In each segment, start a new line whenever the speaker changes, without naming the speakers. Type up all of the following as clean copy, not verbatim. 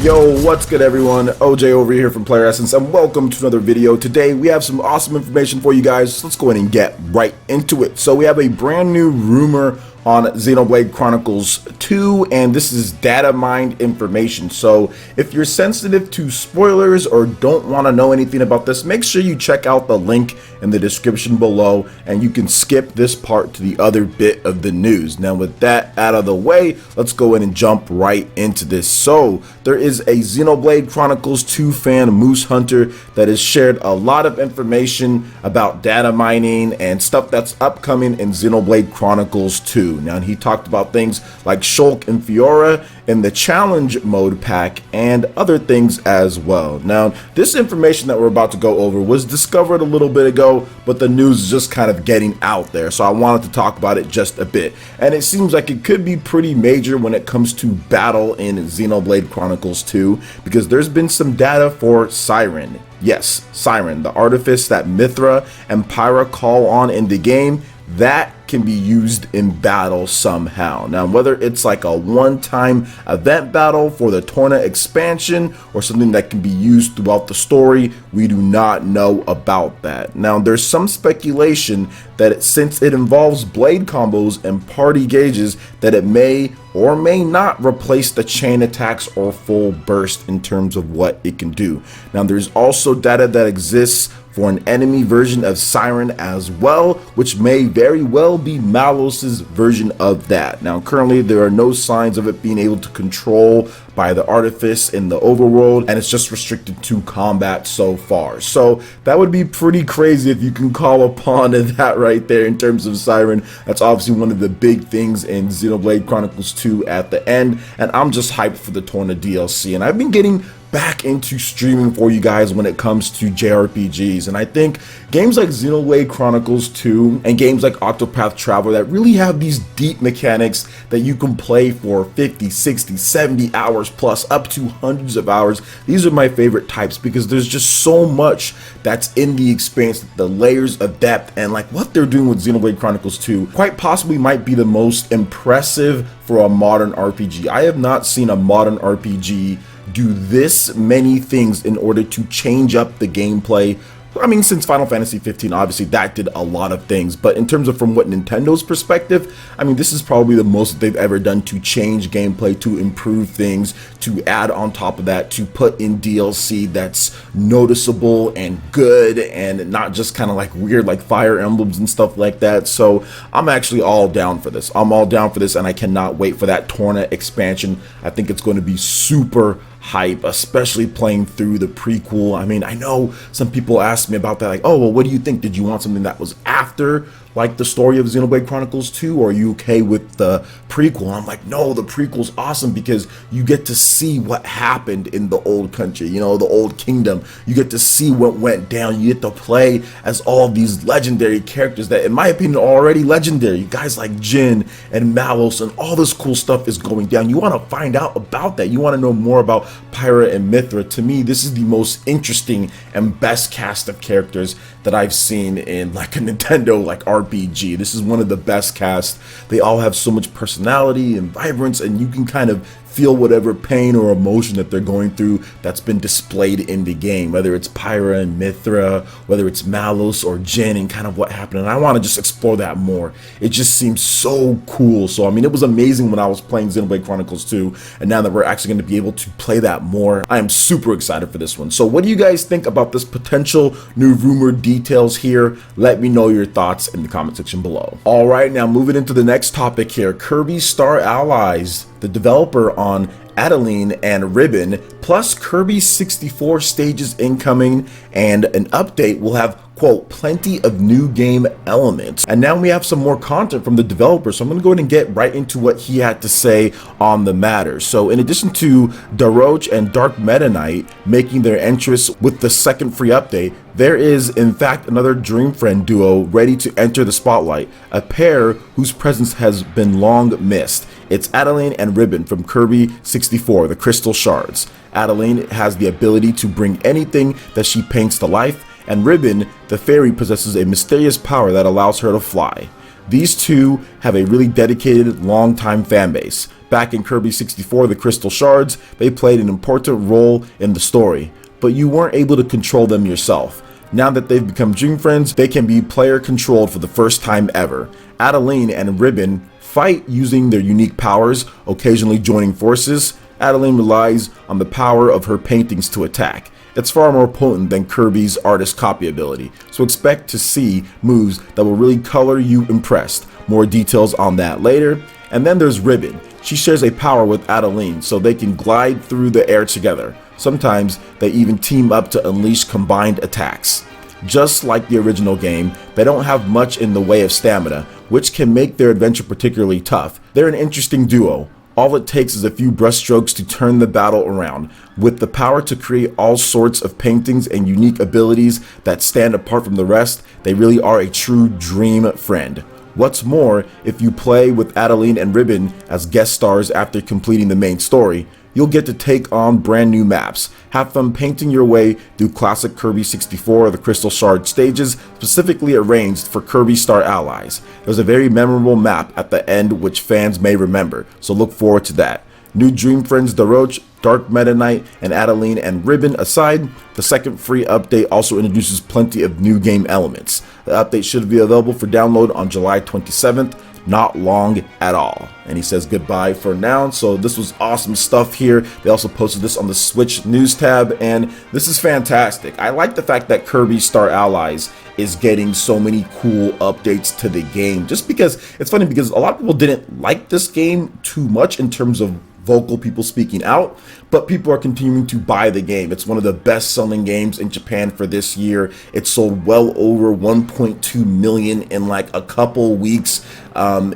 Yo, what's good everyone? OJ over here from Player Essence, and welcome to another video. Today we have some awesome information for you guys. Let's go ahead and get right into it. So we have a brand new rumor on Xenoblade Chronicles 2, and this is data mined information. So if you're sensitive to spoilers or don't want to know anything about this, make sure you check out the link in the description below, and you can skip this part to the other bit of the news. Now with that out of the way, let's go ahead and jump right into this. So there is a Xenoblade Chronicles 2 fan, Moose Hunter, that has shared a lot of information about data mining and stuff that's upcoming in Xenoblade Chronicles 2. Now he talked about things like Shulk and Fiora in the challenge mode pack and other things as well. Now this information that we're about to go over was discovered a little bit ago, but the news is just kind of getting out there, so I wanted to talk about it just a bit. And it seems like it could be pretty major when it comes to battle in Xenoblade Chronicles 2, because there's been some data for Siren. Yes, Siren, the artifice that Mithra and Pyra call on in the game, that can be used in battle somehow. Now whether it's like a one-time event battle for the Torna expansion or something that can be used throughout the story, we do not know about that. Now there's some speculation that since it involves blade combos and party gauges, that it may or may not replace the chain attacks or full burst in terms of what it can do. Now there's also data that exists for an enemy version of Siren as well, which may very well be Malos's version of that. Now currently there are no signs of it being able to control by the artifice in the overworld, and it's just restricted to combat so far. So that would be pretty crazy if you can call upon that right there in terms of Siren. That's obviously one of the big things in Xenoblade Chronicles 2 at the end, and I'm just hyped for the Torna DLC. And I've been getting back into streaming for you guys when it comes to JRPGs, and I think games like Xenoblade Chronicles 2 and games like Octopath Traveler that really have these deep mechanics that you can play for 50, 60, 70 hours plus, up to hundreds of hours. These are my favorite types because there's just so much that's in the experience, the layers of depth, and like what they're doing with Xenoblade Chronicles 2 quite possibly might be the most impressive for a modern RPG. I have not seen a modern RPG do this many things in order to change up the gameplay. I mean, since Final Fantasy 15, obviously that did a lot of things, but in terms of from what Nintendo's perspective, I mean, this is probably the most they've ever done to change gameplay, to improve things, to add on top of that, to put in DLC that's noticeable and good and not just kind of like weird like Fire Emblems and stuff like that. So I'm actually all down for this. I'm all down for this, and I cannot wait for that Torna expansion. I think it's going to be super hype, especially playing through the prequel. I mean, I know some people asked me about that, like, oh well, what do you think? Did you want something that was after like the story of Xenoblade Chronicles 2, or are you okay with the prequel? And I'm like, no, the prequel's awesome because you get to see what happened in the old country, you know, the old kingdom. You get to see what went down. You get to play as all of these legendary characters that, in my opinion, are already legendary. Guys like Jin and Malos and all this cool stuff is going down. You want to find out about that. You want to know more about Pyra and Mithra. To me, this is the most interesting and best cast of characters that I've seen in like a Nintendo like RPG. This is one of the best casts. They all have so much personality and vibrance, and you can kind of feel whatever pain or emotion that they're going through that's been displayed in the game, whether it's Pyra and Mithra, whether it's Malos or Jin, and kind of what happened. And I want to just explore that more. It just seems so cool. So I mean, it was amazing when I was playing Xenoblade Chronicles 2, and now that we're actually going to be able to play that more, I am super excited for this one. So what do you guys think about this potential new rumored details here? Let me know your thoughts in the comment section below. All right, now moving into the next topic here, Kirby Star Allies, the developer on Adeline and Ribbon, plus Kirby 64 stages incoming, and an update will have, quote, plenty of new game elements. And now we have some more content from the developer, so I'm going to go ahead and get right into what he had to say on the matter. So in addition to Daroche and Dark Meta Knight making their entrance with the second free update, there is in fact another Dream Friend duo ready to enter the spotlight, a pair whose presence has been long missed. It's Adeline and Ribbon from Kirby 64, the Crystal Shards. Adeline has the ability to bring anything that she paints to life, and Ribbon, the fairy, possesses a mysterious power that allows her to fly. These two have a really dedicated, long-time fan base. Back in Kirby 64, the Crystal Shards, they played an important role in the story, but you weren't able to control them yourself. Now that they've become Dream Friends, they can be player controlled for the first time ever. Adeline and Ribbon fight using their unique powers, occasionally joining forces. Adeline relies on the power of her paintings to attack. It's far more potent than Kirby's artist copy ability, so expect to see moves that will really color you impressed. More details on that later. And then there's Ribbon. She shares a power with Adeline, so they can glide through the air together. Sometimes they even team up to unleash combined attacks. Just like the original game, they don't have much in the way of stamina, which can make their adventure particularly tough. They're an interesting duo. All it takes is a few brushstrokes to turn the battle around. With the power to create all sorts of paintings and unique abilities that stand apart from the rest, they really are a true dream friend. What's more, if you play with Adeline and Ribbon as guest stars after completing the main story, you'll get to take on brand new maps. Have fun painting your way through classic Kirby 64 or the Crystal Shard stages specifically arranged for Kirby Star Allies. There's a very memorable map at the end which fans may remember, so look forward to that. New Dream Friends Daroche, Dark Meta Knight, and Adeline and Ribbon aside, the second free update also introduces plenty of new game elements. The update should be available for download on July 27th. Not long at all. And he says goodbye for now. So this was awesome stuff here. They also posted this on the Switch news tab, and this is fantastic. I like the fact that Kirby Star Allies is getting so many cool updates to the game, just because it's funny, because a lot of people didn't like this game too much in terms of vocal people speaking out, but people are continuing to buy the game. It's one of the best selling games in Japan for this year. It sold well over 1.2 million in like a couple weeks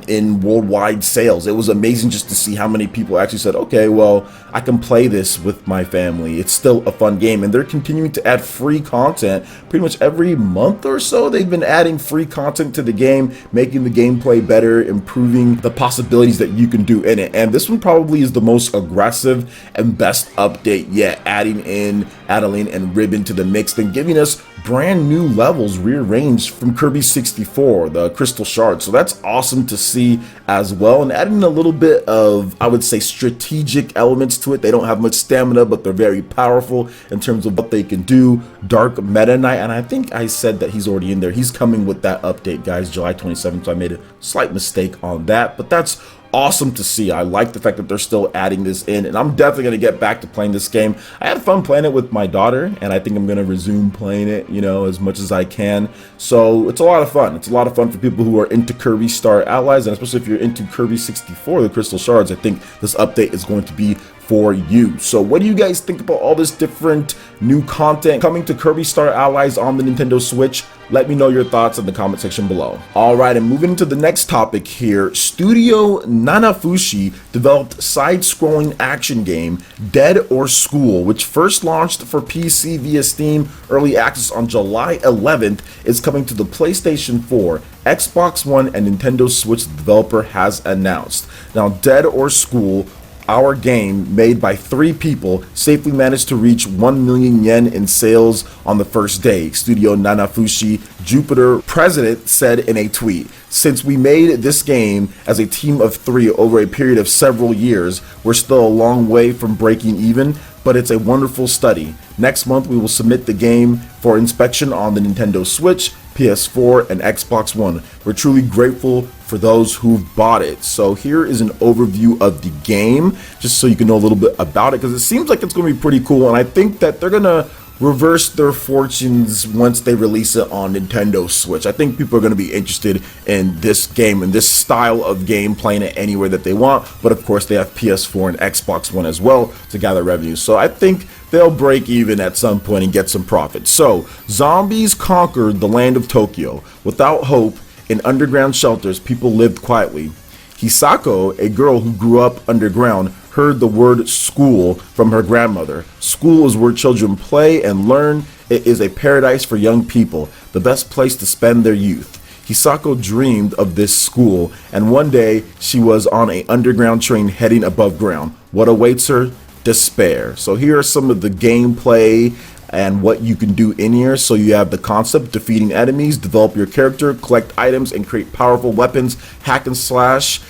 in worldwide sales. It was amazing just to see how many people actually said, okay, well, I can play this with my family. It's still a fun game, and they're continuing to add free content pretty much every month or so. They've been adding free content to the game, making the gameplay better, improving the possibilities that you can do in it. And this one probably is the most aggressive and best update yet, adding in Adeline and Ribbon to the mix and giving us brand new levels rearranged from Kirby 64, the Crystal Shard. So that's awesome to see as well, and adding a little bit of, I would say, strategic elements to it. They don't have much stamina, but they're very powerful in terms of what they can do. Dark Meta Knight, and I think I said that he's already in there. He's coming with that update, guys, July 27th, so I made a slight mistake on that, but that's awesome to see. I like the fact that they're still adding this in, and I'm definitely going to get back to playing this game. I had fun playing it with my daughter, and I think I'm going to resume playing it, you know, as much as I can. So it's a lot of fun. It's a lot of fun for people who are into Kirby Star Allies, and especially if you're into Kirby 64, the Crystal Shards. I think this update is going to be for you. So what do you guys think about all this different new content coming to Kirby Star Allies on the Nintendo Switch? Let me know your thoughts in the comment section below. Alright, and moving into the next topic here, Studio Nanafushi developed side-scrolling action game Dead or School, which first launched for PC via Steam Early Access on July 11th, is coming to the PlayStation 4, Xbox One, and Nintendo Switch, the developer has announced. Now, Dead or School, our game, made by 3 people, safely managed to reach 1 million yen in sales on the first day, Studio Nanafushi Jupiter president said in a tweet. Since we made this game as a team of 3 over a period of several years, we're still a long way from breaking even, but it's a wonderful study. Next month we will submit the game for inspection on the Nintendo Switch, PS4, and Xbox One. We're truly grateful for those who've bought it. So here is an overview of the game, just so you can know a little bit about it, because it seems like it's going to be pretty cool, and I think that they're going to reverse their fortunes once they release it on Nintendo Switch. I think people are going to be interested in this game and this style of game, playing it anywhere that they want, but of course they have PS4 and Xbox One as well to gather revenue. So I think they'll break even at some point and get some profit. So zombies conquered the land of Tokyo. Without hope, in underground shelters, people lived quietly. Hisako, a girl who grew up underground, heard the word school from her grandmother. School is where children play and learn. It is a paradise for young people, the best place to spend their youth. Hisako dreamed of this school, and one day she was on an underground train heading above ground. What awaits her? Despair. So here are some of the gameplay and what you can do in here. So you have the concept: defeating enemies, develop your character, collect items, and create powerful weapons. Hack and slash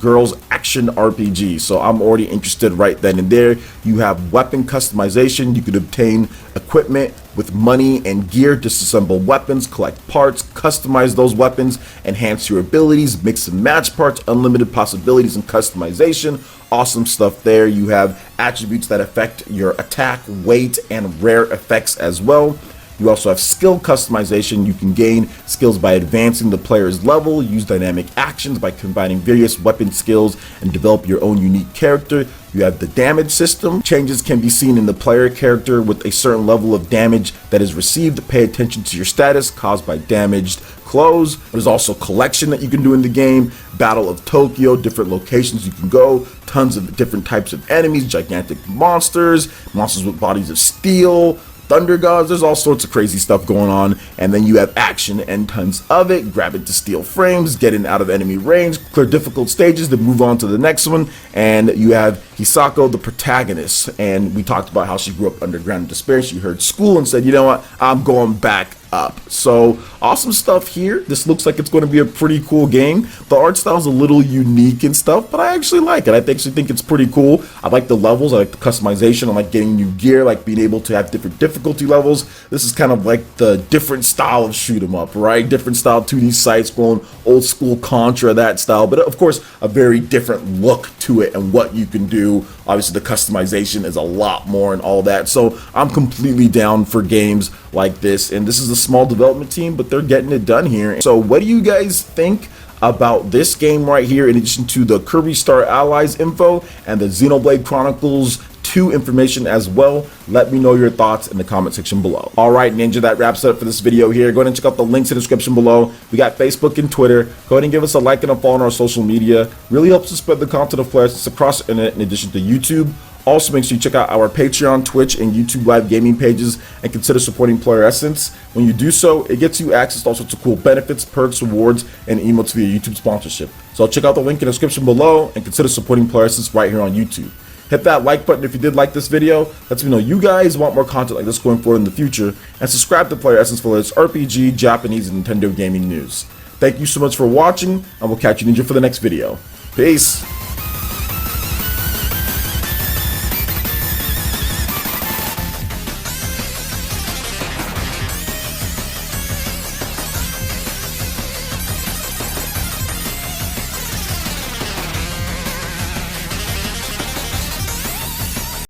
girls action RPG. So I'm already interested right then and there. You have weapon customization. You can obtain equipment with money and gear, disassemble weapons, collect parts, customize those weapons, enhance your abilities, mix and match parts, unlimited possibilities and customization. Awesome stuff there. You have attributes that affect your attack, weight, and rare effects as well. You also have skill customization. You can gain skills by advancing the player's level, use dynamic actions by combining various weapon skills, and develop your own unique character. You have the damage system. Changes can be seen in the player character with a certain level of damage that is received. Pay attention to your status caused by damaged clothes. There's also collection that you can do in the game. Battle of Tokyo, different locations you can go, tons of different types of enemies, gigantic monsters with bodies of steel, thunder gods. There's all sorts of crazy stuff going on. And then you have action and tons of it. Grab it to steal frames, get in out of enemy range, clear difficult stages, then move on to the next one. And you have Hisako, the protagonist, and we talked about how she grew up underground in despair. She heard school and said, you know what, I'm going back up. So awesome stuff here. This looks like it's going to be a pretty cool game. The art style is a little unique and stuff, but I actually like it. I actually think it's pretty cool. I like the levels. I like the customization. I like getting new gear, like being able to have different difficulty levels. This is kind of like the different style of shoot 'em up, right? Different style 2D sites, going old school Contra, that style, but of course a very different look to it and what you can do. Obviously the customization is a lot more and all that. So I'm completely down for games like this, and this is a small development team, but they're getting it done here. So what do you guys think about this game right here, in addition to the Kirby Star Allies info and the Xenoblade Chronicles 2 information as well? Let me know your thoughts in the comment section below. All right, Ninja, that wraps it up for this video here. Go ahead and check out the links in the description below. We got Facebook and Twitter. Go ahead and give us a like and a follow on our social media. Really helps us spread the content of players across the internet, in addition to YouTube. Also, make sure you check out our Patreon, Twitch, and YouTube live gaming pages, and consider supporting Player Essence. When you do so, it gets you access to all sorts of cool benefits, perks, rewards, and emotes via YouTube sponsorship. So check out the link in the description below, and consider supporting Player Essence right here on YouTube. Hit that like button if you did like this video. Lets me know you guys want more content like this going forward in the future. And subscribe to Player Essence for latest RPG, Japanese, and Nintendo gaming news. Thank you so much for watching, and we'll catch you, Ninja, for the next video. Peace!